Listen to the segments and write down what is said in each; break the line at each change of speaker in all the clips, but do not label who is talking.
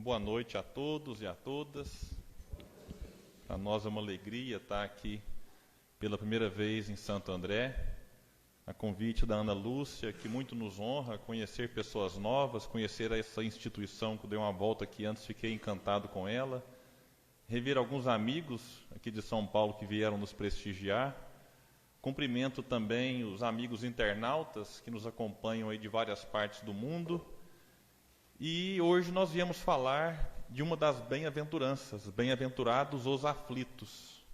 Boa noite a todos e a todas. Para nós é uma alegria estar aqui pela primeira vez em Santo André, a convite da Ana Lúcia, que muito nos honra conhecer pessoas novas, conhecer essa instituição que eu dei uma volta aqui antes, fiquei encantado com ela, rever alguns amigos aqui de São Paulo que vieram nos prestigiar. Cumprimento também os amigos internautas que nos acompanham aí de várias partes do mundo. E hoje nós viemos falar de uma das bem-aventuranças, bem-aventurados os aflitos.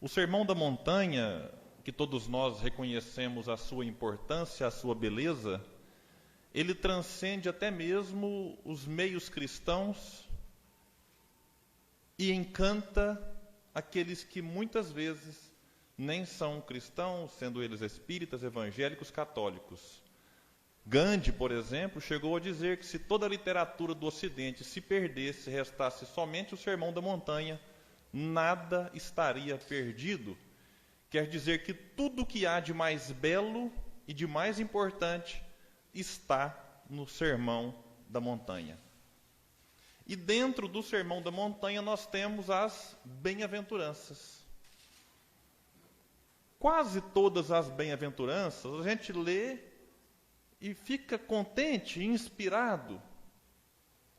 O Sermão da Montanha, que todos nós reconhecemos a sua importância, a sua beleza, ele transcende até mesmo os meios cristãos e encanta aqueles que muitas vezes nem são cristãos, sendo eles espíritas, evangélicos, católicos. Gandhi, por exemplo, chegou a dizer que se toda a literatura do Ocidente se perdesse, restasse somente o Sermão da Montanha, nada estaria perdido. Quer dizer que tudo o que há de mais belo e de mais importante está no Sermão da Montanha. E dentro do Sermão da Montanha nós temos as bem-aventuranças. Quase todas as bem-aventuranças a gente lê e fica contente, inspirado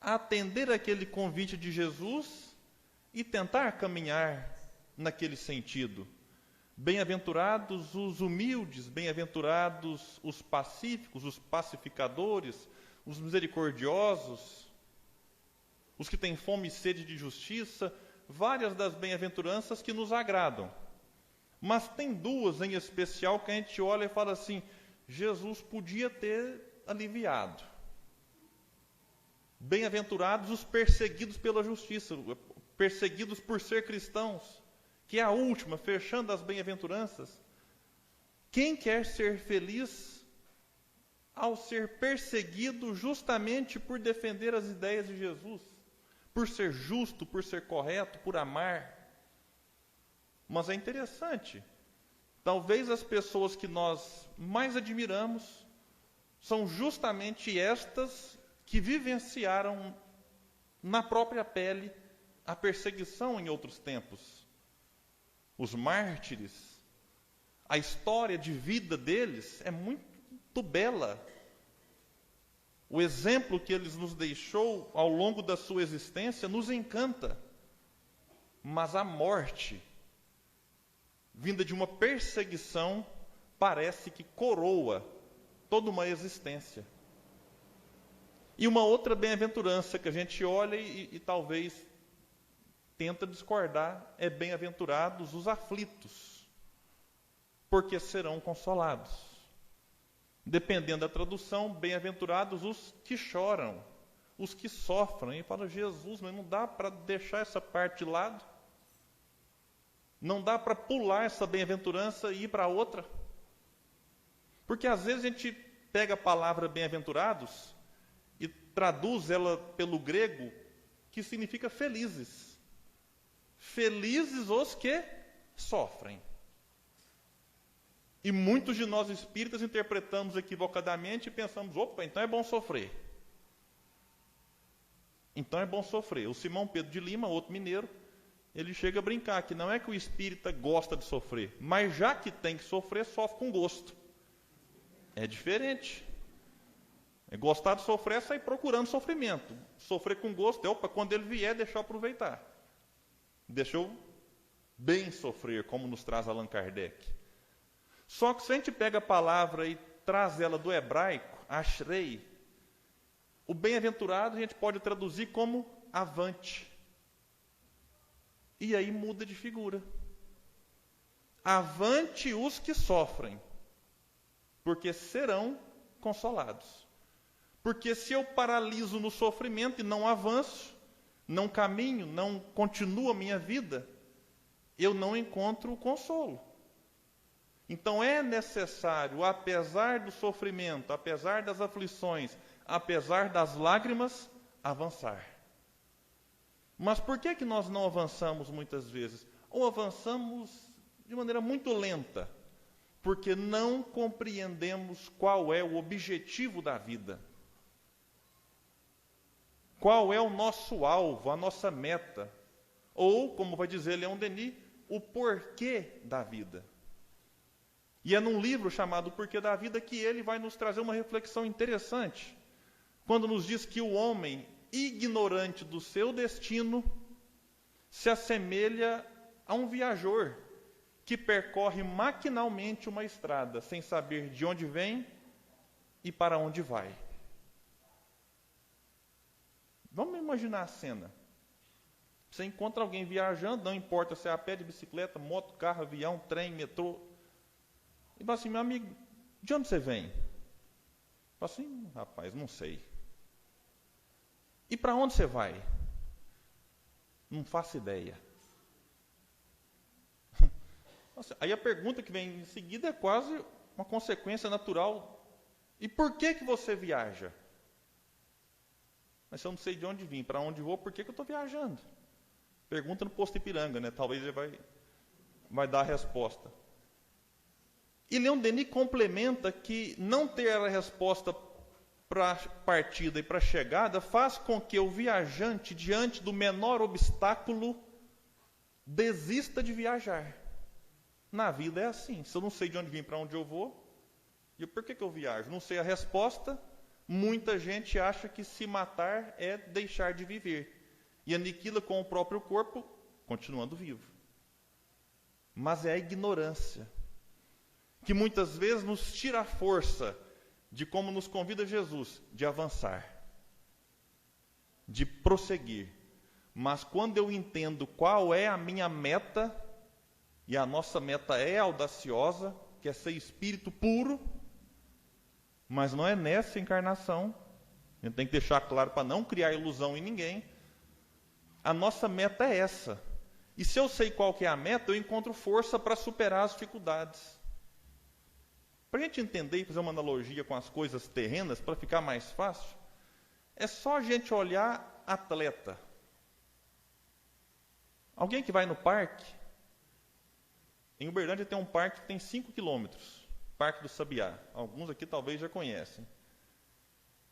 a atender aquele convite de Jesus e tentar caminhar naquele sentido. Bem-aventurados os humildes, bem-aventurados os pacíficos, os pacificadores, os misericordiosos, os que têm fome e sede de justiça, várias das bem-aventuranças que nos agradam. Mas tem duas em especial que a gente olha e fala assim: Jesus podia ter aliviado. Bem-aventurados os perseguidos pela justiça, perseguidos por ser cristãos, que é a última, fechando as bem-aventuranças. Quem quer ser feliz ao ser perseguido justamente por defender as ideias de Jesus, por ser justo, por ser correto, por amar? Mas é interessante. Talvez as pessoas que nós mais admiramos são justamente estas que vivenciaram na própria pele a perseguição em outros tempos. Os mártires, a história de vida deles é muito bela. O exemplo que eles nos deixou ao longo da sua existência nos encanta. Mas a morte, vinda de uma perseguição, parece que coroa toda uma existência. E uma outra bem-aventurança que a gente olha e talvez tenta discordar é: bem-aventurados os aflitos, porque serão consolados. Dependendo da tradução, bem-aventurados os que choram, os que sofrem. E fala: Jesus, mas não dá para deixar essa parte de lado? Não dá para pular essa bem-aventurança e ir para outra? Porque às vezes a gente pega a palavra bem-aventurados e traduz ela pelo grego, que significa felizes. Felizes os que sofrem. E muitos de nós espíritas interpretamos equivocadamente e pensamos: opa, então é bom sofrer. Então é bom sofrer. O Simão Pedro de Lima, outro mineiro, ele chega a brincar que não é que o espírita gosta de sofrer, mas já que tem que sofrer, sofre com gosto. É diferente. Gostar de sofrer é sair procurando sofrimento. Sofrer com gosto é: opa, quando ele vier, deixa eu aproveitar. Deixa eu bem sofrer, como nos traz Allan Kardec. Só que se a gente pega a palavra e traz ela do hebraico, ashrei, o bem-aventurado a gente pode traduzir como avante. E aí muda de figura. Avante os que sofrem, porque serão consolados. Porque se eu paraliso no sofrimento e não avanço, não caminho, não continuo a minha vida, eu não encontro o consolo. Então é necessário, apesar do sofrimento, apesar das aflições, apesar das lágrimas, avançar. Mas por que nós não avançamos muitas vezes? Ou avançamos de maneira muito lenta, porque não compreendemos qual é o objetivo da vida. Qual é o nosso alvo, a nossa meta? Ou, como vai dizer Leon Denis, o porquê da vida. E é num livro chamado O Porquê da Vida que ele vai nos trazer uma reflexão interessante, quando nos diz que o homem, ignorante do seu destino, se assemelha a um viajor que percorre maquinalmente uma estrada, sem saber de onde vem e para onde vai. Vamos imaginar a cena. Você encontra alguém viajando, não importa se é a pé, de bicicleta, moto, carro, avião, trem, metrô. E fala assim, meu amigo, de onde você vem? Fala assim, rapaz, não sei. E para onde você vai? Não faço ideia. Aí a pergunta que vem em seguida é quase uma consequência natural. E por que você viaja? Mas se eu não sei de onde vim, para onde vou, por que eu estou viajando? Pergunta no posto Ipiranga, né? Talvez ele vai dar a resposta. E Leon Denis complementa que não ter a resposta para a partida e para a chegada faz com que o viajante, diante do menor obstáculo, desista de viajar. Na vida é assim. Se eu não sei de onde vim, para onde eu vou, e por que eu viajo? Não sei a resposta. Muita gente acha que se matar é deixar de viver. E aniquila com o próprio corpo, continuando vivo. Mas é a ignorância que muitas vezes nos tira a força de como nos convida Jesus, de avançar, de prosseguir. Mas quando eu entendo qual é a minha meta, e a nossa meta é audaciosa, que é ser espírito puro, mas não é nessa encarnação, a gente tem que deixar claro para não criar ilusão em ninguém, a nossa meta é essa. E se eu sei qual que é a meta, eu encontro força para superar as dificuldades. Para a gente entender e fazer uma analogia com as coisas terrenas, para ficar mais fácil, é só a gente olhar atleta. Alguém que vai no parque, em Uberlândia tem um parque que tem 5 quilômetros, Parque do Sabiá. Alguns aqui talvez já conhecem.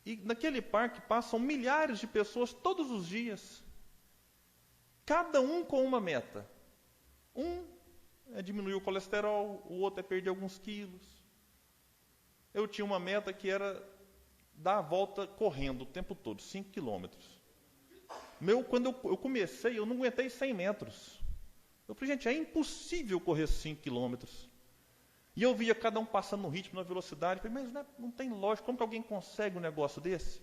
E naquele parque passam milhares de pessoas todos os dias. Cada um com uma meta. Um é diminuir o colesterol, o outro é perder alguns quilos. Eu tinha uma meta que era dar a volta correndo o tempo todo, 5 quilômetros. Quando eu comecei, eu não aguentei 100 metros. Eu falei, gente, é impossível correr 5 quilômetros. E eu via cada um passando no ritmo, na velocidade. Eu falei, mas não tem lógica, como que alguém consegue um negócio desse?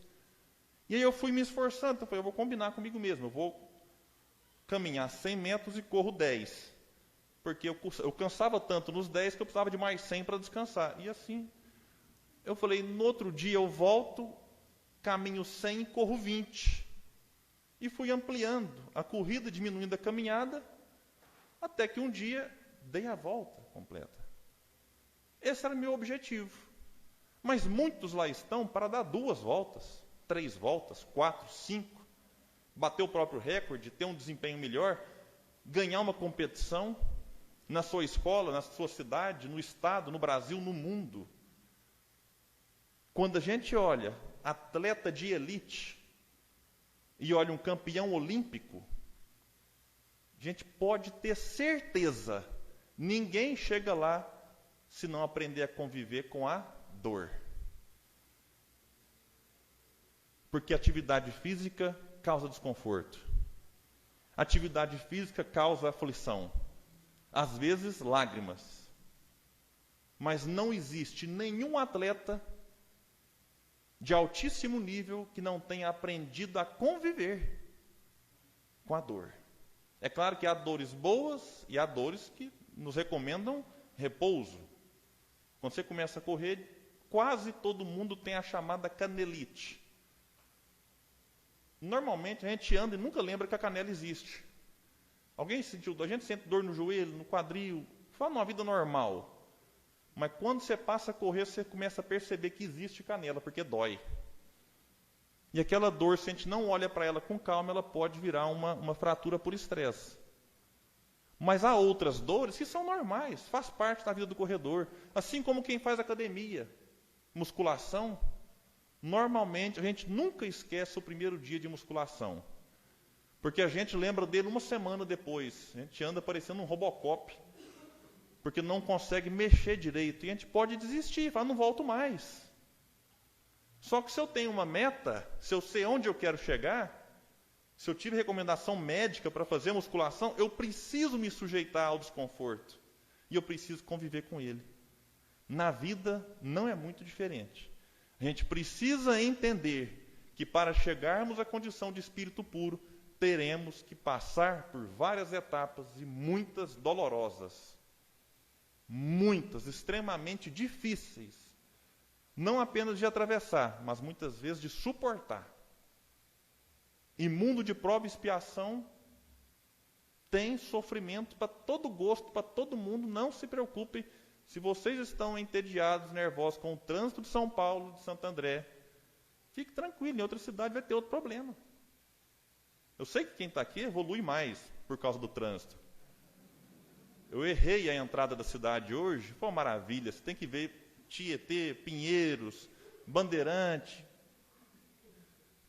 E aí eu fui me esforçando, eu falei, eu vou combinar comigo mesmo, eu vou caminhar 100 metros e corro 10. Porque eu cansava tanto nos 10 que eu precisava de mais 100 para descansar. E assim, eu falei, no outro dia eu volto, caminho 100 e corro 20. E fui ampliando a corrida, diminuindo a caminhada, até que um dia dei a volta completa. Esse era o meu objetivo. Mas muitos lá estão para dar 2 voltas, 3 voltas, 4, 5, bater o próprio recorde, ter um desempenho melhor, ganhar uma competição na sua escola, na sua cidade, no estado, no Brasil, no mundo. Quando a gente olha atleta de elite e olha um campeão olímpico, a gente pode ter certeza, ninguém chega lá se não aprender a conviver com a dor. Porque atividade física causa desconforto. Atividade física causa aflição. Às vezes, lágrimas. Mas não existe nenhum atleta de altíssimo nível que não tenha aprendido a conviver com a dor. É claro que há dores boas e há dores que nos recomendam repouso. Quando você começa a correr, quase todo mundo tem a chamada canelite. Normalmente a gente anda e nunca lembra que a canela existe. Alguém sentiu? A gente sente dor no joelho, no quadril, fala numa vida normal. Mas quando você passa a correr, você começa a perceber que existe canela, porque dói. E aquela dor, se a gente não olha para ela com calma, ela pode virar uma fratura por estresse. Mas há outras dores que são normais, faz parte da vida do corredor. Assim como quem faz academia, musculação, Normalmente, a gente nunca esquece o primeiro dia de musculação. Porque a gente lembra dele uma semana depois. A gente anda parecendo um Robocop. Porque não consegue mexer direito. E a gente pode desistir, falar, não volto mais. Só que se eu tenho uma meta, se eu sei onde eu quero chegar, se eu tive recomendação médica para fazer musculação, eu preciso me sujeitar ao desconforto. E eu preciso conviver com ele. Na vida não é muito diferente. A gente precisa entender que para chegarmos à condição de espírito puro, teremos que passar por várias etapas e muitas dolorosas. Muitas, extremamente difíceis. Não apenas de atravessar, mas muitas vezes de suportar. E mundo de prova e expiação tem sofrimento para todo gosto, para todo mundo. Não se preocupem. Se vocês estão entediados, nervosos com o trânsito de São Paulo, de Santo André, fique tranquilo, em outra cidade vai ter outro problema. Eu sei que quem está aqui evolui mais por causa do trânsito. Eu errei a entrada da cidade hoje, foi uma maravilha. Você tem que ver Tietê, Pinheiros, Bandeirante.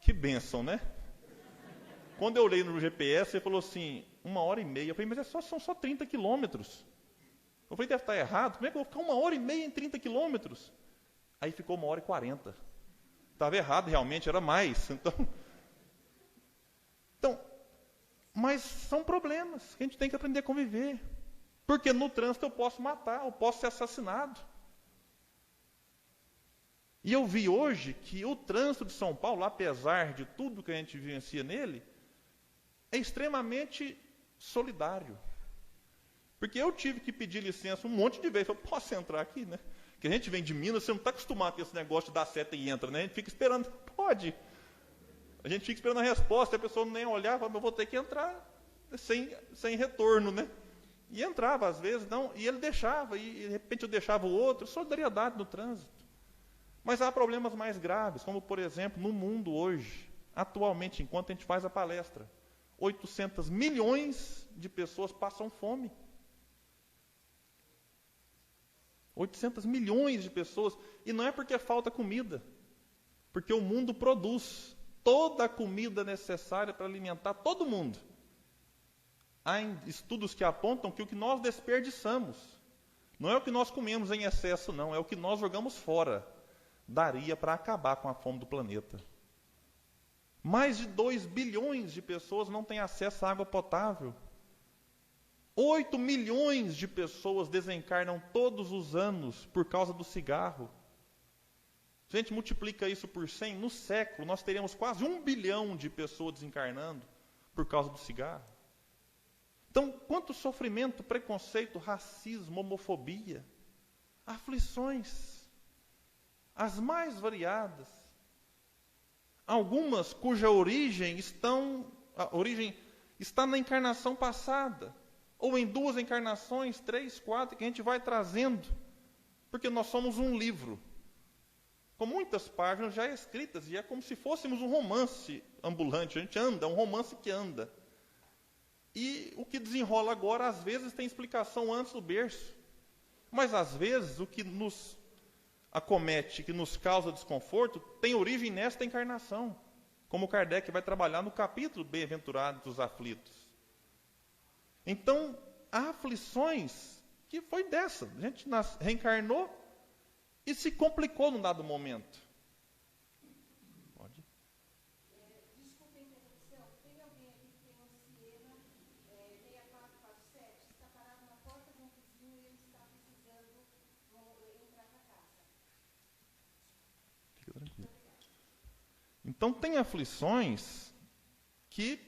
Que bênção, né? Quando eu olhei no GPS, ele falou assim, 1h30. Eu falei, mas são só 30 quilômetros. Eu falei, deve estar errado. Como é que eu vou ficar 1h30 em 30 quilômetros? Aí ficou 1h40. Estava errado, realmente, era mais. Então, mas são problemas que a gente tem que aprender a conviver. Porque no trânsito eu posso matar, eu posso ser assassinado. E eu vi hoje que o trânsito de São Paulo, apesar de tudo que a gente vivencia nele, é extremamente solidário. Porque eu tive que pedir licença um monte de vezes. Eu posso entrar aqui, né? Porque a gente vem de Minas, você não está acostumado com esse negócio de dar seta e entra, né? A gente fica esperando, pode. A gente fica esperando a resposta, a pessoa nem olhar, fala, eu vou ter que entrar sem retorno, né? E entrava às vezes, não, e ele deixava, e de repente eu deixava o outro, solidariedade no trânsito. Mas há problemas mais graves, como por exemplo, no mundo hoje, atualmente, enquanto a gente faz a palestra, 800 milhões de pessoas passam fome. 800 milhões de pessoas, e não é porque falta comida, porque o mundo produz toda a comida necessária para alimentar todo mundo. Há estudos que apontam que o que nós desperdiçamos, não é o que nós comemos em excesso, não, é o que nós jogamos fora, daria para acabar com a fome do planeta. Mais de 2 bilhões de pessoas não têm acesso à água potável. 8 milhões de pessoas desencarnam todos os anos por causa do cigarro. Se a gente multiplica isso por 100, no século nós teríamos quase 1 bilhão de pessoas desencarnando por causa do cigarro. Então, quanto sofrimento, preconceito, racismo, homofobia, aflições, as mais variadas. Algumas cuja origem está na encarnação passada, ou em 2 encarnações, 3, 4, que a gente vai trazendo, porque nós somos um livro, com muitas páginas já escritas, e é como se fôssemos um romance ambulante, a gente anda, é um romance que anda. E o que desenrola agora, às vezes, tem explicação antes do berço, mas às vezes o que nos acomete, que nos causa desconforto, tem origem nesta encarnação, como Kardec vai trabalhar no capítulo Bem-aventurados dos aflitos. Então, há aflições que foi dessa. A gente reencarnou e se complicou num dado momento. Pode?
Desculpa a interrupção. Tem alguém aqui que tem um Siena 6447, está parado na porta de um vizinho e ele está precisando entrar para casa.
Fica tranquilo. Então, tem aflições que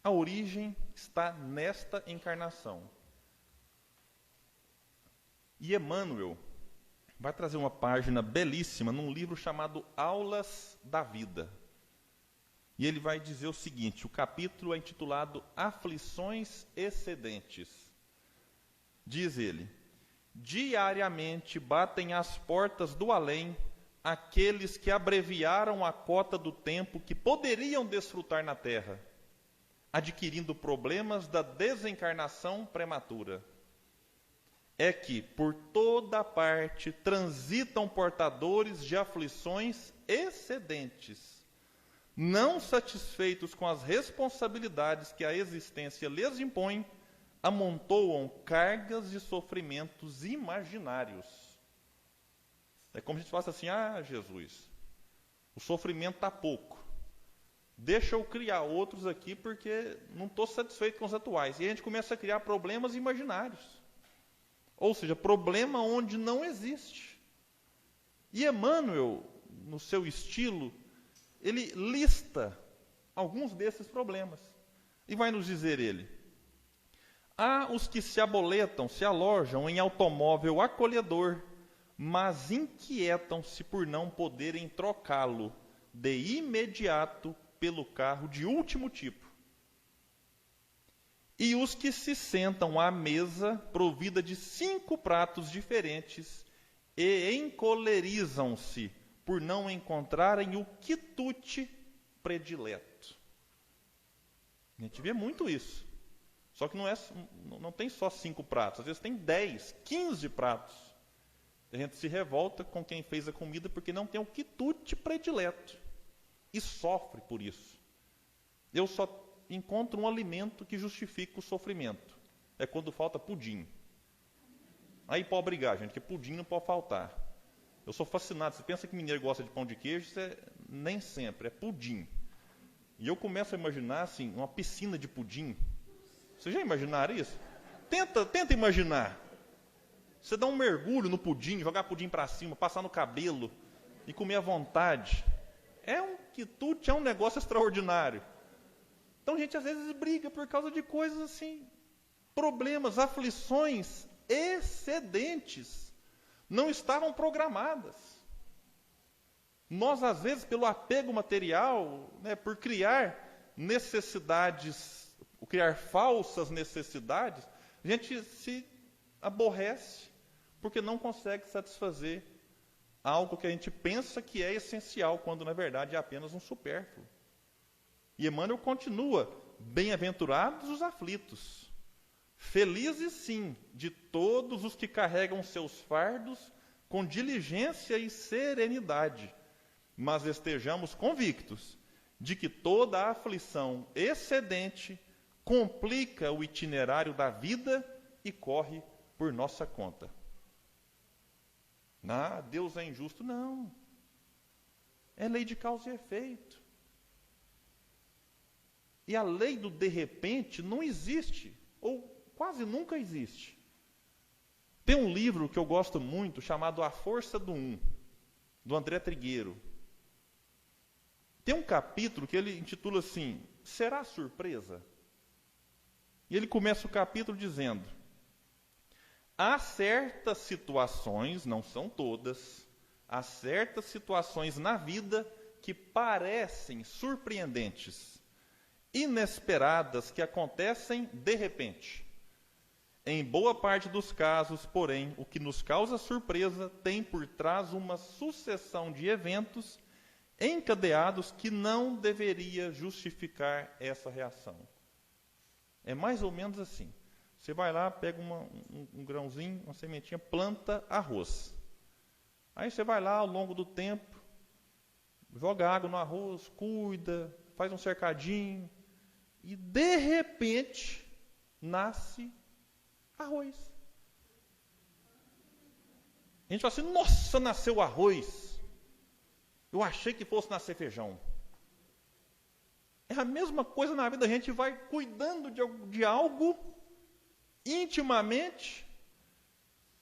a origem está nesta encarnação. E Emmanuel vai trazer uma página belíssima num livro chamado Aulas da Vida. E ele vai dizer o seguinte, o capítulo é intitulado Aflições Excedentes. Diz ele, diariamente batem às portas do além aqueles que abreviaram a cota do tempo que poderiam desfrutar na Terra, adquirindo problemas da desencarnação prematura. é que por toda parte transitam portadores de aflições excedentes, não satisfeitos com as responsabilidades que a existência lhes impõe, amontoam cargas de sofrimentos imaginários. É como se a gente falasse assim: ah, Jesus, o sofrimento está pouco, deixa eu criar outros aqui porque não estou satisfeito com os atuais. E a gente começa a criar problemas imaginários, ou seja, problema onde não existe. E Emmanuel, no seu estilo, ele lista alguns desses problemas e vai nos dizer ele: há os que se aboletam, se alojam em automóvel acolhedor, mas inquietam-se por não poderem trocá-lo de imediato pelo carro de último tipo. E os que se sentam à mesa provida de 5 pratos diferentes e encolerizam-se por não encontrarem o quitute predileto. A gente vê muito isso. Só que não tem só 5 pratos, às vezes tem 10, 15 pratos. A gente se revolta com quem fez a comida porque não tem o quitute predileto. E sofre por isso. Eu só encontro um alimento que justifica o sofrimento. É quando falta pudim. Aí pode brigar, gente, que pudim não pode faltar. Eu sou fascinado. Você pensa que mineiro gosta de pão de queijo? Isso nem sempre, é pudim. E eu começo a imaginar assim, uma piscina de pudim. Vocês já imaginaram isso? Tenta imaginar. Você dá um mergulho no pudim, jogar pudim para cima, passar no cabelo e comer à vontade. É um quitute, é um negócio extraordinário. Então a gente às vezes briga por causa de coisas assim, problemas, aflições excedentes, não estavam programadas. Nós às vezes pelo apego material, por criar necessidades, criar falsas necessidades, a gente se aborrece porque não consegue satisfazer algo que a gente pensa que é essencial, quando na verdade é apenas um supérfluo. E Emmanuel continua: bem-aventurados os aflitos, felizes sim de todos os que carregam seus fardos com diligência e serenidade, mas estejamos convictos de que toda a aflição excedente complica o itinerário da vida e corre por nossa conta. Ah, Deus é injusto. Não. É lei de causa e efeito. E a lei do de repente não existe, ou quase nunca existe. Tem um livro que eu gosto muito, chamado A Força do Um, do André Trigueiro. Tem um capítulo que ele intitula assim: Será surpresa? E ele começa o capítulo dizendo: há certas situações, não são todas, há certas situações na vida que parecem surpreendentes, inesperadas, que acontecem de repente. Em boa parte dos casos, porém, o que nos causa surpresa tem por trás uma sucessão de eventos encadeados que não deveria justificar essa reação. É mais ou menos assim. Você vai lá, pega um grãozinho, uma sementinha, planta arroz. Aí você vai lá, ao longo do tempo, joga água no arroz, cuida, faz um cercadinho, e de repente nasce arroz. A gente fala assim: nossa, nasceu arroz. Eu achei que fosse nascer feijão. É a mesma coisa na vida. A gente vai cuidando de algo intimamente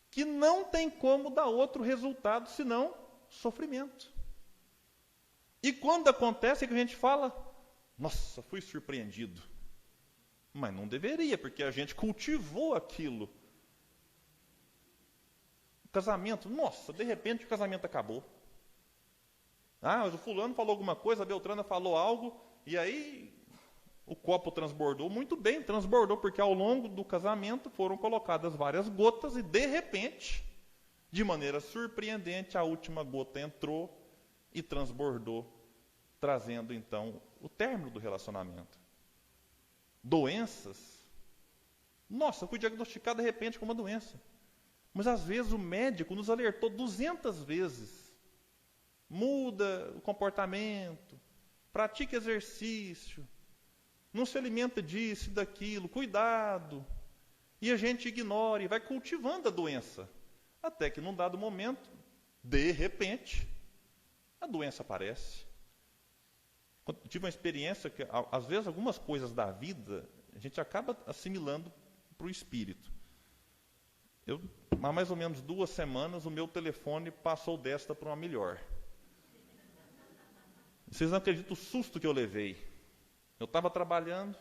que não tem como dar outro resultado senão sofrimento. E quando acontece, é que a gente fala: nossa, fui surpreendido. Mas não deveria, porque a gente cultivou aquilo. O casamento, nossa, de repente o casamento acabou. Ah, mas o fulano falou alguma coisa, a Beltrana falou algo, e aí o copo transbordou. Muito bem, transbordou, porque ao longo do casamento foram colocadas várias gotas e, de repente, de maneira surpreendente, a última gota entrou e transbordou, trazendo, então, o término do relacionamento. Doenças. Nossa, eu fui diagnosticado, de repente, com uma doença. Mas às vezes o médico nos alertou 200 vezes. Muda o comportamento, pratique exercício, não se alimenta disso e daquilo, cuidado. E a gente ignora e vai cultivando a doença. Até que num dado momento, de repente, a doença aparece. Eu tive uma experiência que, às vezes, algumas coisas da vida, a gente acaba assimilando para o espírito. Há mais ou menos 2 semanas, o meu telefone passou desta para uma melhor. Vocês não acreditam o susto que eu levei. Eu estava trabalhando,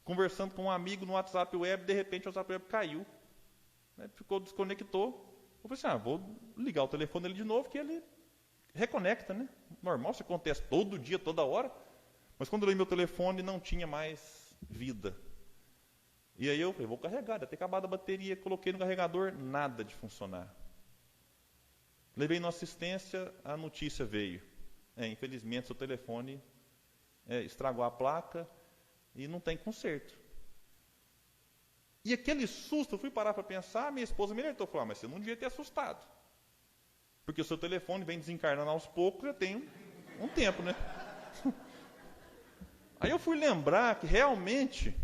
conversando com um amigo no WhatsApp Web, de repente o WhatsApp Web caiu. Né, desconectou. Eu falei assim, vou ligar o telefone dele de novo, que ele reconecta, né? Normal, isso acontece todo dia, toda hora. Mas quando eu li meu telefone, não tinha mais vida. E aí eu falei, vou carregar, deve ter acabado a bateria, coloquei no carregador, nada de funcionar. Levei na assistência, a notícia veio. Infelizmente, seu telefone estragou a placa e não tem conserto. E aquele susto, eu fui parar para pensar, minha esposa me alertou, falou, mas você não devia ter assustado. Porque o seu telefone vem desencarnando aos poucos, já tem um tempo, né? Aí eu fui lembrar que realmente,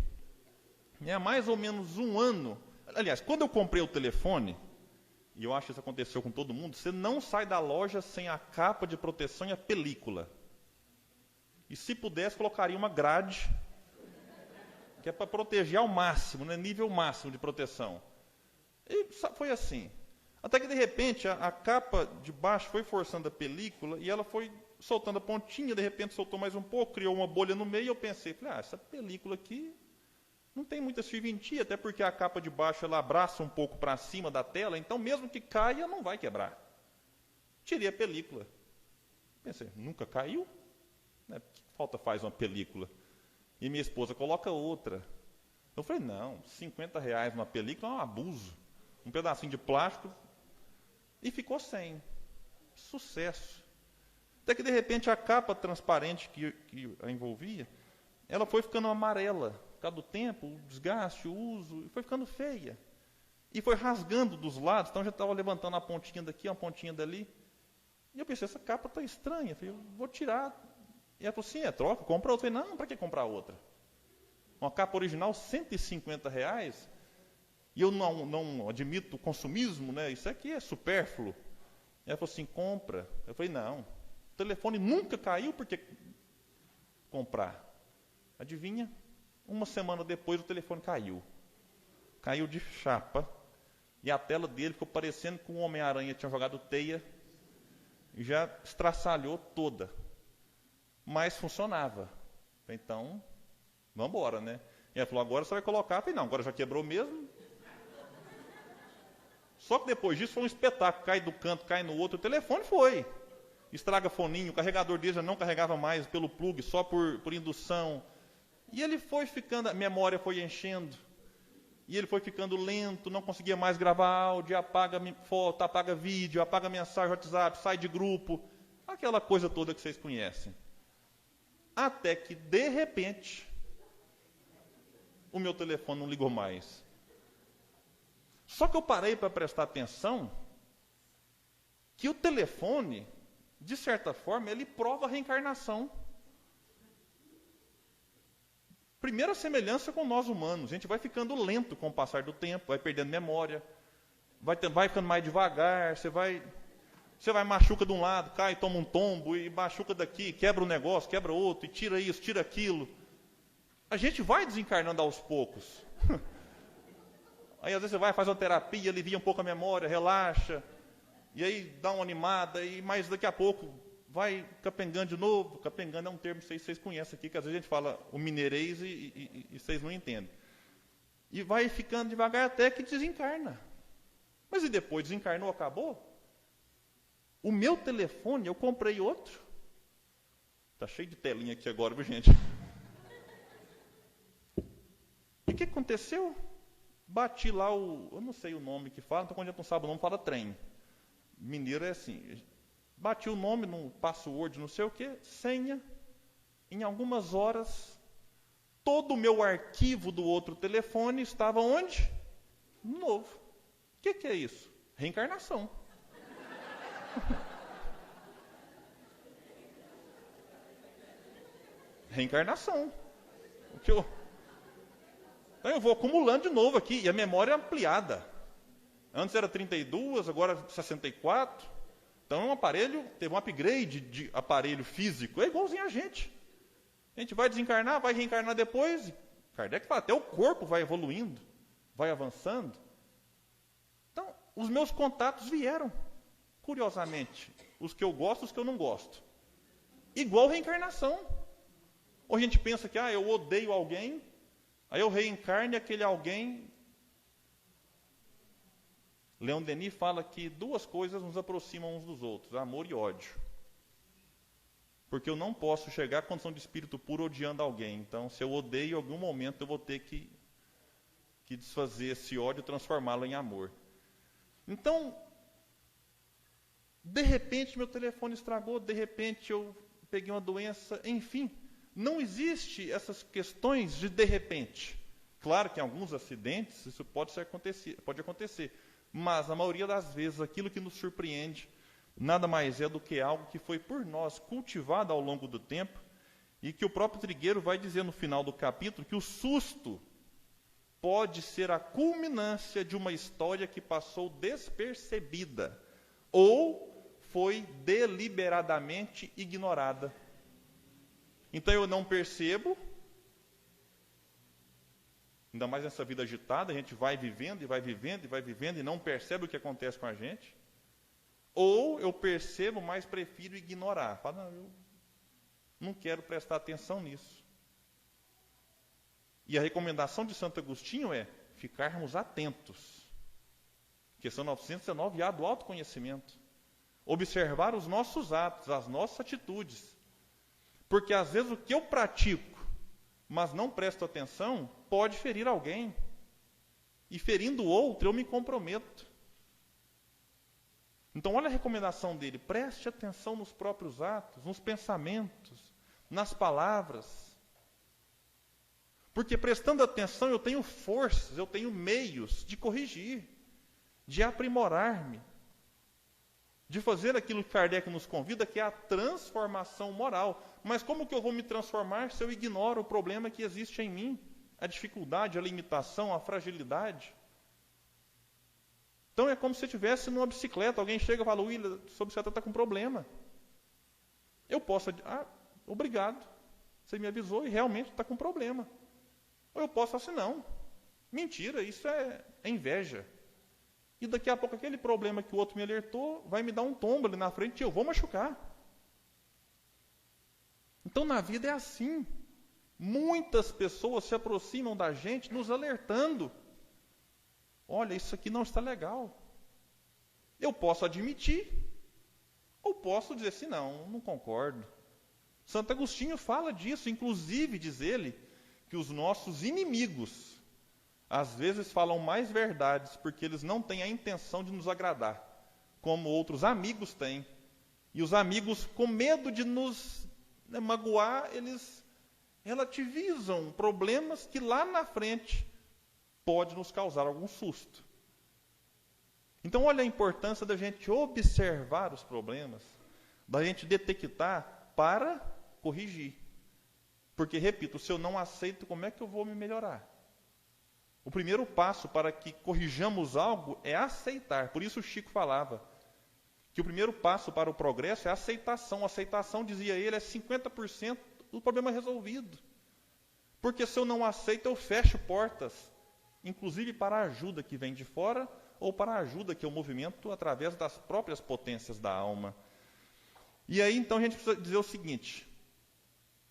há mais ou menos 1 ano, aliás, quando eu comprei o telefone, e eu acho que isso aconteceu com todo mundo, você não sai da loja sem a capa de proteção e a película. E se pudesse, colocaria uma grade, que é para proteger ao máximo, né, nível máximo de proteção. E foi assim. Até que, de repente, a capa de baixo foi forçando a película e ela foi soltando a pontinha, de repente soltou mais um pouco, criou uma bolha no meio, e eu pensei, essa película aqui não tem muita serventia, até porque a capa de baixo ela abraça um pouco para cima da tela, então mesmo que caia, não vai quebrar. Tirei a película. Pensei, nunca caiu? Né? Que falta faz uma película? E minha esposa, coloca outra. Eu falei, não, R$50 uma película é um abuso. Um pedacinho de plástico. E ficou sem. Sucesso. Até que, de repente, a capa transparente que a envolvia, ela foi ficando amarela. Por causa do tempo, o desgaste, o uso, e foi ficando feia. E foi rasgando dos lados, então já estava levantando a pontinha daqui, uma pontinha dali. E eu pensei, essa capa está estranha. Eu falei, eu vou tirar. E ela falou, sim, troca, compra outra. Eu falei, não, para que comprar outra? Uma capa original, R$150, e eu não admito o consumismo, né? Isso aqui é supérfluo. E ela falou assim, compra. Eu falei, não, o telefone nunca caiu, por que comprar? Adivinha? 1 semana depois o telefone caiu. Caiu de chapa. E a tela dele ficou parecendo que o Homem-Aranha tinha jogado teia e já estraçalhou toda. Mas funcionava. Então, vamos embora, né? E ela falou, agora você vai colocar. Eu falei, não, agora já quebrou mesmo. Só que depois disso foi um espetáculo. Cai do canto, cai no outro. O telefone foi. Estraga foninho. O carregador dele já não carregava mais pelo plug, só por indução. E ele foi ficando, a memória foi enchendo. E ele foi ficando lento, não conseguia mais gravar áudio, apaga foto, apaga vídeo, apaga mensagem, WhatsApp, sai de grupo. Aquela coisa toda que vocês conhecem. Até que, de repente, o meu telefone não ligou mais. Só que eu parei para prestar atenção que o telefone, de certa forma, ele prova a reencarnação. Primeira semelhança com nós humanos. A gente vai ficando lento com o passar do tempo, vai perdendo memória, vai ficando mais devagar, você vai machuca de um lado, cai, toma um tombo, e machuca daqui, quebra um negócio, quebra outro, e tira isso, tira aquilo. A gente vai desencarnando aos poucos. Aí às vezes você vai, faz uma terapia, alivia um pouco a memória, relaxa, e aí dá uma animada, mas daqui a pouco vai capengando de novo. Capengando é um termo que vocês conhecem aqui, que às vezes a gente fala o mineirês e vocês não entendem. E vai ficando devagar até que desencarna. Mas e depois? Desencarnou, acabou? O meu telefone, eu comprei outro. Está cheio de telinha aqui agora, viu, gente? E o que aconteceu? Bati lá eu não sei o nome que fala, então quando a gente não sabe o nome, fala trem. Mineiro é assim. Bati o nome no password, não sei o quê, senha. Em algumas horas, todo o meu arquivo do outro telefone estava onde? Novo. O que é isso? Reencarnação. Reencarnação. Então eu vou acumulando de novo aqui, e a memória é ampliada. Antes era 32, agora 64. Então é um aparelho, teve um upgrade de aparelho físico, é igualzinho a gente. A gente vai desencarnar, vai reencarnar depois. Kardec fala, até o corpo vai evoluindo, vai avançando. Então, os meus contatos vieram, curiosamente. Os que eu gosto, os que eu não gosto. Igual reencarnação. Ou a gente pensa que, eu odeio alguém, aí eu reencarno e aquele alguém... Leon Denis fala que duas coisas nos aproximam uns dos outros, amor e ódio. Porque eu não posso chegar à condição de espírito puro odiando alguém. Então, se eu odeio, em algum momento eu vou ter que desfazer esse ódio e transformá-lo em amor. Então, de repente meu telefone estragou, de repente eu peguei uma doença, enfim. Não existe essas questões de repente. Claro que em alguns acidentes isso pode acontecer. Mas, a maioria das vezes, aquilo que nos surpreende nada mais é do que algo que foi por nós cultivado ao longo do tempo e que o próprio Trigueiro vai dizer no final do capítulo que o susto pode ser a culminância de uma história que passou despercebida ou foi deliberadamente ignorada. Então, eu não percebo. Ainda mais nessa vida agitada, a gente vai vivendo e não percebe o que acontece com a gente. Ou eu percebo, mas prefiro ignorar. Falo, não, eu não quero prestar atenção nisso. E a recomendação de Santo Agostinho é ficarmos atentos. Questão 919A do autoconhecimento. Observar os nossos atos, as nossas atitudes. Porque às vezes o que eu pratico, mas não presto atenção, pode ferir alguém. E ferindo o outro, eu me comprometo. Então, olha a recomendação dele. Preste atenção nos próprios atos, nos pensamentos, nas palavras. Porque prestando atenção, eu tenho forças, eu tenho meios de corrigir, de aprimorar-me, de fazer aquilo que Kardec nos convida, que é a transformação moral. Mas como que eu vou me transformar se eu ignoro o problema que existe em mim? A dificuldade, a limitação, a fragilidade. Então é como se eu estivesse numa bicicleta, alguém chega e fala, William, sua bicicleta está com problema. Eu posso, obrigado, você me avisou e realmente está com problema. Ou eu posso falar assim, não, mentira, isso é inveja. E daqui a pouco aquele problema que o outro me alertou vai me dar um tombo ali na frente e eu vou machucar. Então na vida é assim. Muitas pessoas se aproximam da gente nos alertando. Olha, isso aqui não está legal. Eu posso admitir, ou posso dizer assim, não concordo. Santo Agostinho fala disso, inclusive diz ele que os nossos inimigos às vezes falam mais verdades porque eles não têm a intenção de nos agradar, como outros amigos têm. E os amigos, com medo de nos magoar, eles relativizam problemas que lá na frente pode nos causar algum susto. Então, olha a importância da gente observar os problemas, da gente detectar para corrigir. Porque, repito, se eu não aceito, como é que eu vou me melhorar? O primeiro passo para que corrijamos algo é aceitar. Por isso o Chico falava que o primeiro passo para o progresso é a aceitação. A aceitação, dizia ele, é 50% do problema resolvido. Porque se eu não aceito, eu fecho portas, inclusive para a ajuda que vem de fora, ou para a ajuda que eu movimento através das próprias potências da alma. E aí, então, a gente precisa dizer o seguinte: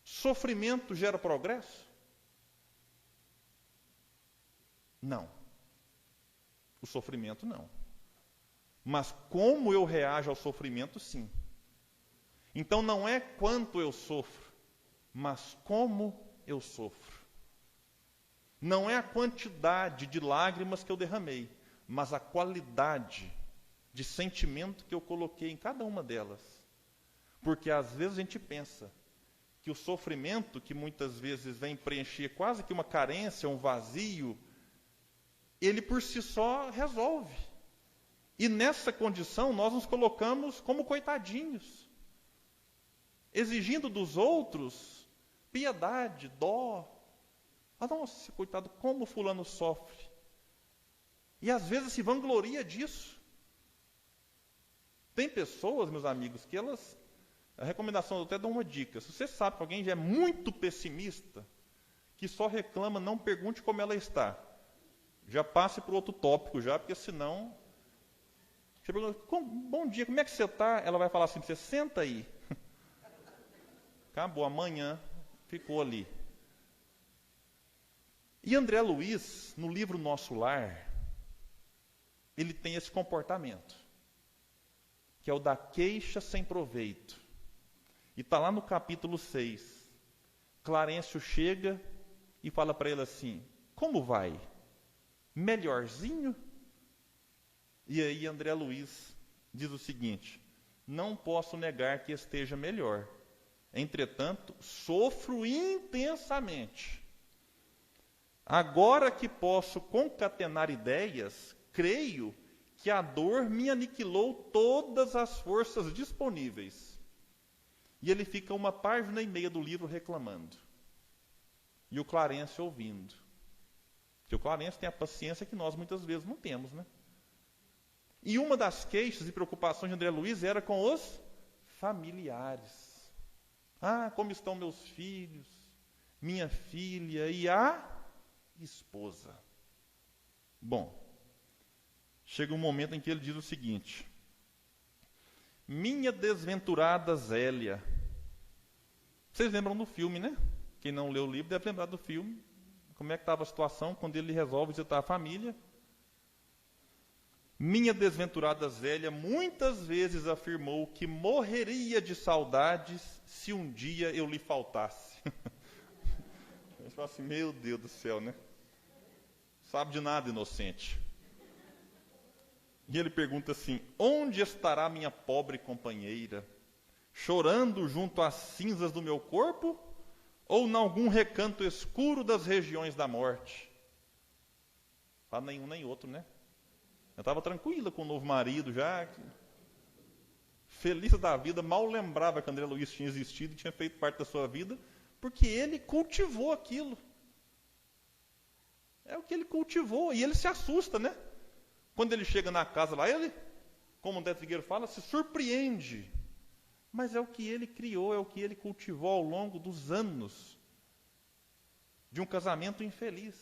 sofrimento gera progresso? Não. O sofrimento não. Mas como eu reajo ao sofrimento, sim. Então não é quanto eu sofro, mas como eu sofro. Não é a quantidade de lágrimas que eu derramei, mas a qualidade de sentimento que eu coloquei em cada uma delas. Porque às vezes a gente pensa que o sofrimento, que muitas vezes vem preencher quase que uma carência, um vazio, ele por si só resolve. E nessa condição nós nos colocamos como coitadinhos, exigindo dos outros piedade, dó. Ah, nossa, coitado, como fulano sofre. E às vezes se vangloria disso. Tem pessoas, meus amigos, que elas... A recomendação, eu até dou uma dica. Se você sabe que alguém já é muito pessimista, que só reclama, não pergunte como ela está. Já passe para o outro tópico já, porque senão... Você pergunta, bom dia, como é que você está? Ela vai falar assim, você senta aí. Acabou, amanhã ficou ali. E André Luiz, no livro Nosso Lar, ele tem esse comportamento, que é o da queixa sem proveito. E está lá no capítulo 6. Clarencio chega e fala para ele assim, como vai? Melhorzinho? E aí André Luiz diz o seguinte, não posso negar que esteja melhor. Entretanto, sofro intensamente. Agora que posso concatenar ideias, creio que a dor me aniquilou todas as forças disponíveis. E ele fica 1,5 páginas do livro reclamando. E o Clarencio ouvindo. Porque o Clarencio tem a paciência que nós muitas vezes não temos, né? E uma das queixas e preocupações de André Luiz era com os familiares. Ah, como estão meus filhos, minha filha e a esposa. Bom, chega um momento em que ele diz o seguinte, minha desventurada Zélia. Vocês lembram do filme, né? Quem não leu o livro deve lembrar do filme. Como é que estava a situação quando ele resolve visitar a família? Minha desventurada Zélia muitas vezes afirmou que morreria de saudades se um dia eu lhe faltasse. A gente fala assim, meu Deus do céu, né? Sabe de nada, inocente. E ele pergunta assim, onde estará minha pobre companheira? Chorando junto às cinzas do meu corpo? Ou em algum recanto escuro das regiões da morte? Para nenhum nem outro, né? Eu estava tranquila com o novo marido já. Feliz da vida, mal lembrava que André Luiz tinha existido e tinha feito parte da sua vida, porque ele cultivou aquilo. É o que ele cultivou. E ele se assusta, né? Quando ele chega na casa lá, ele, como o André Trigueiro fala, se surpreende. Mas é o que ele criou, é o que ele cultivou ao longo dos anos de um casamento infeliz.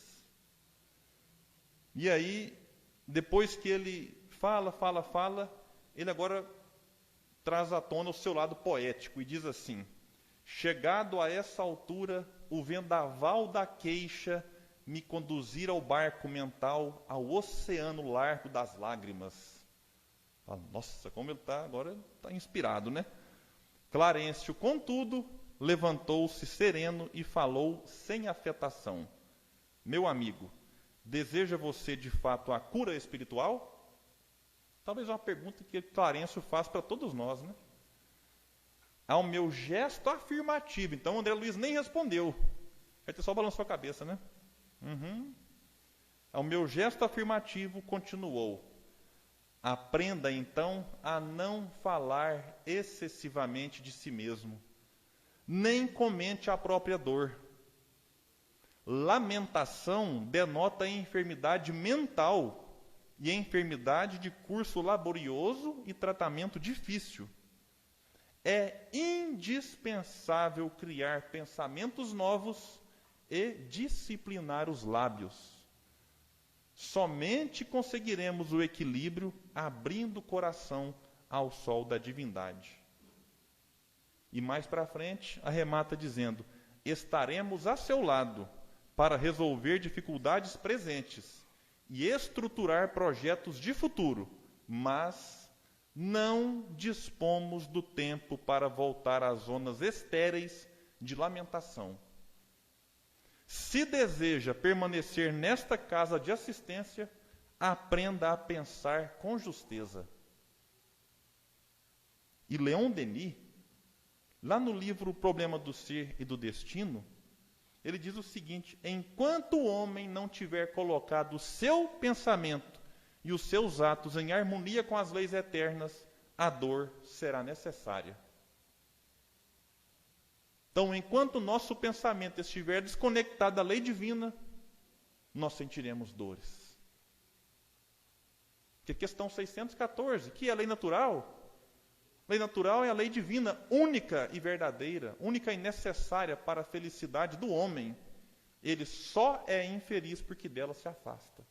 E aí, depois que ele fala, ele agora traz à tona o seu lado poético e diz assim, chegado a essa altura, o vendaval da queixa me conduzir ao barco mental, ao oceano largo das lágrimas. Nossa, como ele está agora, está inspirado, né? Clarencio, contudo, levantou-se sereno e falou sem afetação. Meu amigo, deseja você de fato a cura espiritual? Talvez uma pergunta que Clarencio faz para todos nós, né? Ao meu gesto afirmativo, então André Luiz nem respondeu. Ele só balançou a cabeça, né? Ao meu gesto afirmativo, continuou. Aprenda, então, a não falar excessivamente de si mesmo, nem comente a própria dor. Lamentação denota enfermidade mental e enfermidade de curso laborioso e tratamento difícil. É indispensável criar pensamentos novos e disciplinar os lábios. Somente conseguiremos o equilíbrio abrindo o coração ao sol da divindade. E mais para frente, arremata dizendo, estaremos a seu lado para resolver dificuldades presentes e estruturar projetos de futuro, mas não dispomos do tempo para voltar às zonas estéreis de lamentação. Se deseja permanecer nesta casa de assistência, aprenda a pensar com justeza. E Leon Denis, lá no livro O Problema do Ser e do Destino, ele diz o seguinte, enquanto o homem não tiver colocado o seu pensamento e os seus atos em harmonia com as leis eternas, a dor será necessária. Então, enquanto o nosso pensamento estiver desconectado da lei divina, nós sentiremos dores. Que questão 614, que é a lei natural? Lei natural é a lei divina, única e verdadeira, única e necessária para a felicidade do homem. Ele só é infeliz porque dela se afasta.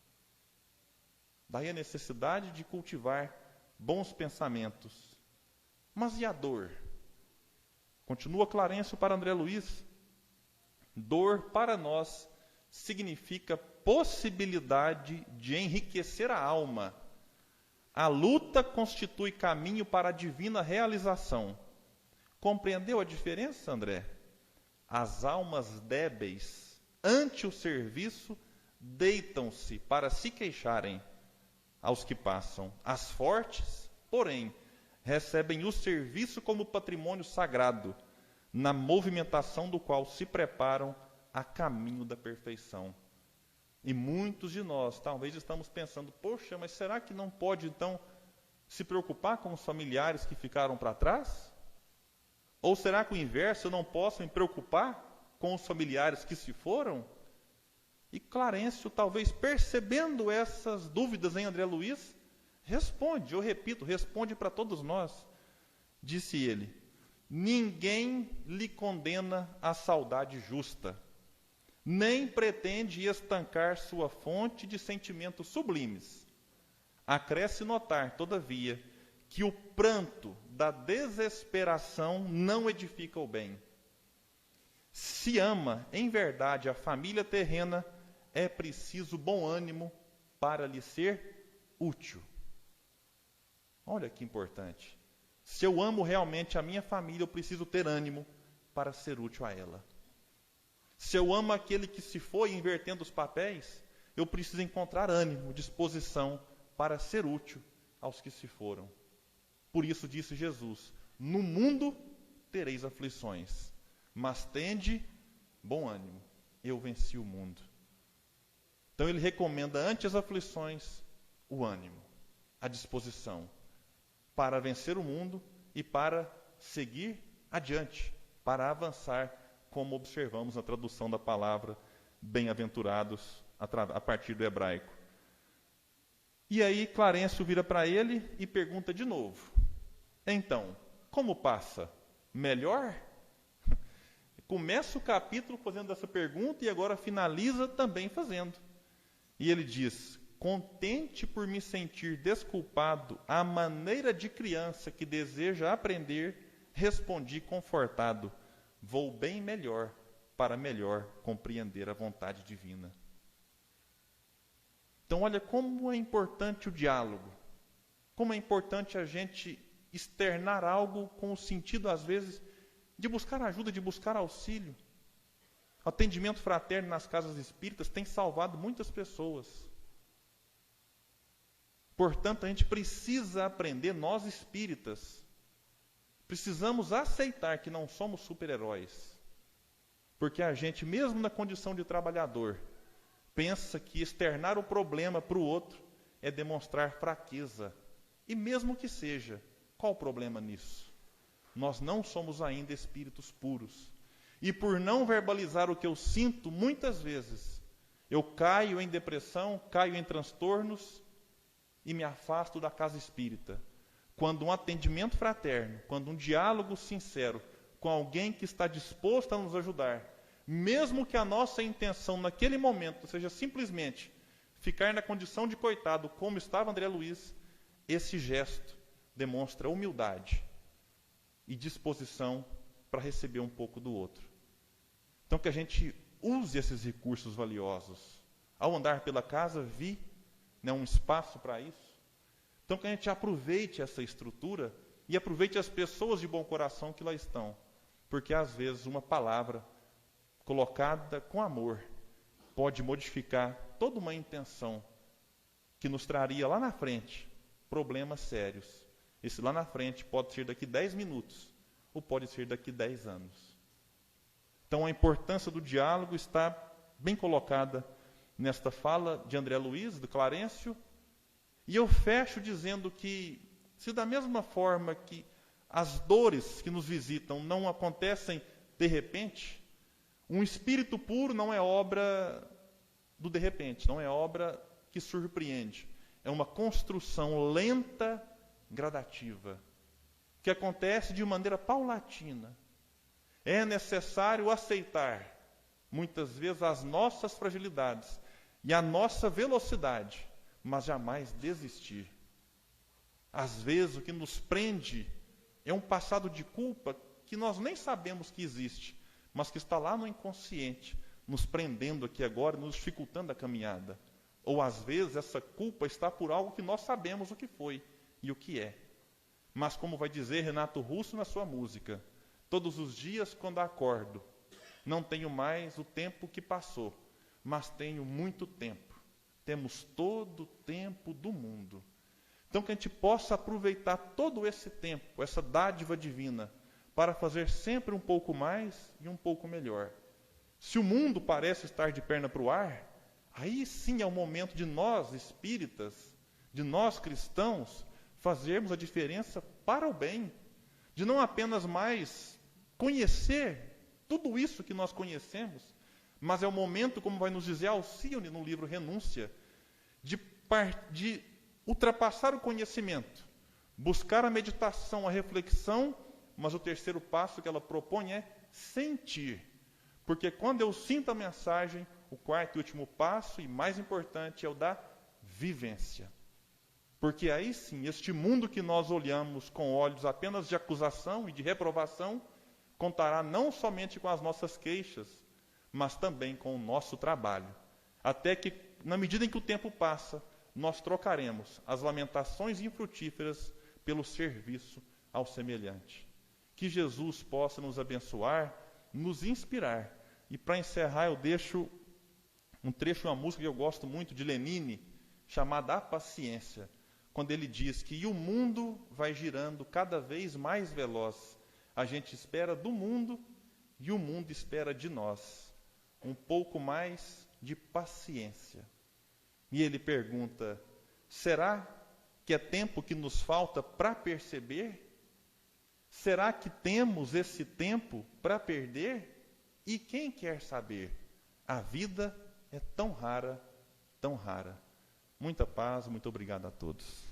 Daí a necessidade de cultivar bons pensamentos. Mas e a dor? Continua Clarencio para André Luiz. Dor para nós significa possibilidade de enriquecer a alma. A luta constitui caminho para a divina realização. Compreendeu a diferença, André? As almas débeis, ante o serviço, deitam-se para se queixarem aos que passam. As fortes, porém, recebem o serviço como patrimônio sagrado, na movimentação do qual se preparam a caminho da perfeição. E muitos de nós, talvez, estamos pensando, poxa, mas será que não pode, então, se preocupar com os familiares que ficaram para trás? Ou será que o inverso, eu não posso me preocupar com os familiares que se foram? E Clarencio, talvez percebendo essas dúvidas em André Luiz, responde, eu repito, responde para todos nós. Disse ele, ninguém lhe condena a saudade justa, nem pretende estancar sua fonte de sentimentos sublimes. Acresce notar, todavia, que o pranto da desesperação não edifica o bem. Se ama, em verdade, a família terrena, é preciso bom ânimo para lhe ser útil. Olha que importante. Se eu amo realmente a minha família, eu preciso ter ânimo para ser útil a ela. Se eu amo aquele que se foi, invertendo os papéis, eu preciso encontrar ânimo, disposição para ser útil aos que se foram. Por isso disse Jesus, no mundo tereis aflições, mas tende bom ânimo, eu venci o mundo. Então ele recomenda, ante as aflições, o ânimo, a disposição, para vencer o mundo e para seguir adiante, para avançar, como observamos na tradução da palavra bem-aventurados a partir do hebraico. E aí Clarencio vira para ele e pergunta de novo, então, como passa? Melhor? Começa o capítulo fazendo essa pergunta e agora finaliza também fazendo. E ele diz, contente por me sentir desculpado à maneira de criança que deseja aprender, respondi confortado, vou bem melhor, para melhor compreender a vontade divina. Então, olha como é importante o diálogo. Como é importante a gente externar algo com o sentido, às vezes, de buscar ajuda, de buscar auxílio. O atendimento fraterno nas casas espíritas tem salvado muitas pessoas. Portanto, a gente precisa aprender, nós espíritas, precisamos aceitar que não somos super-heróis. Porque a gente, mesmo na condição de trabalhador, pensa que externar o problema para o outro é demonstrar fraqueza. E mesmo que seja, qual o problema nisso? Nós não somos ainda espíritos puros. E por não verbalizar o que eu sinto, muitas vezes, eu caio em depressão, caio em transtornos e me afasto da casa espírita. Quando um atendimento fraterno, quando um diálogo sincero com alguém que está disposto a nos ajudar, mesmo que a nossa intenção naquele momento seja simplesmente ficar na condição de coitado, como estava André Luiz, esse gesto demonstra humildade e disposição para receber um pouco do outro. Então, que a gente use esses recursos valiosos. Ao andar pela casa, vi um espaço para isso. Então, que a gente aproveite essa estrutura e aproveite as pessoas de bom coração que lá estão. Porque, às vezes, uma palavra colocada com amor pode modificar toda uma intenção que nos traria lá na frente problemas sérios. Esse lá na frente pode ser daqui 10 minutos ou pode ser daqui 10 anos. Então, a importância do diálogo está bem colocada nesta fala de André Luiz, de Clarencio, E eu fecho dizendo que, se da mesma forma que as dores que nos visitam não acontecem de repente, um espírito puro não é obra do de repente, não é obra que surpreende. É uma construção lenta, gradativa, que acontece de maneira paulatina. É necessário aceitar, muitas vezes, as nossas fragilidades e a nossa velocidade, mas jamais desistir. Às vezes, o que nos prende é um passado de culpa que nós nem sabemos que existe, mas que está lá no inconsciente, nos prendendo aqui agora, nos dificultando a caminhada. Ou, às vezes, essa culpa está por algo que nós sabemos o que foi e o que é. Mas, como vai dizer Renato Russo na sua música, todos os dias, quando acordo, não tenho mais o tempo que passou, mas tenho muito tempo. Temos todo o tempo do mundo. Então, que a gente possa aproveitar todo esse tempo, essa dádiva divina, para fazer sempre um pouco mais e um pouco melhor. Se o mundo parece estar de perna para o ar, aí sim é o momento de nós, espíritas, de nós, cristãos, fazermos a diferença para o bem. De não apenas mais conhecer tudo isso que nós conhecemos, mas é o momento, como vai nos dizer Alcione no livro Renúncia, de ultrapassar o conhecimento, buscar a meditação, a reflexão, mas o terceiro passo que ela propõe é sentir. Porque quando eu sinto a mensagem, o quarto e último passo, e mais importante, é o da vivência. Porque aí sim, este mundo que nós olhamos com olhos apenas de acusação e de reprovação, contará não somente com as nossas queixas, mas também com o nosso trabalho. Até que, na medida em que o tempo passa, nós trocaremos as lamentações infrutíferas pelo serviço ao semelhante. Que Jesus possa nos abençoar, nos inspirar. E para encerrar, eu deixo um trecho de uma música que eu gosto muito, de Lenine, chamada A Paciência, quando ele diz que e o mundo vai girando cada vez mais veloz. A gente espera do mundo e o mundo espera de nós. Um pouco mais de paciência. E ele pergunta, será que é tempo que nos falta para perceber? Será que temos esse tempo para perder? E quem quer saber? A vida é tão rara, tão rara. Muita paz, muito obrigado a todos.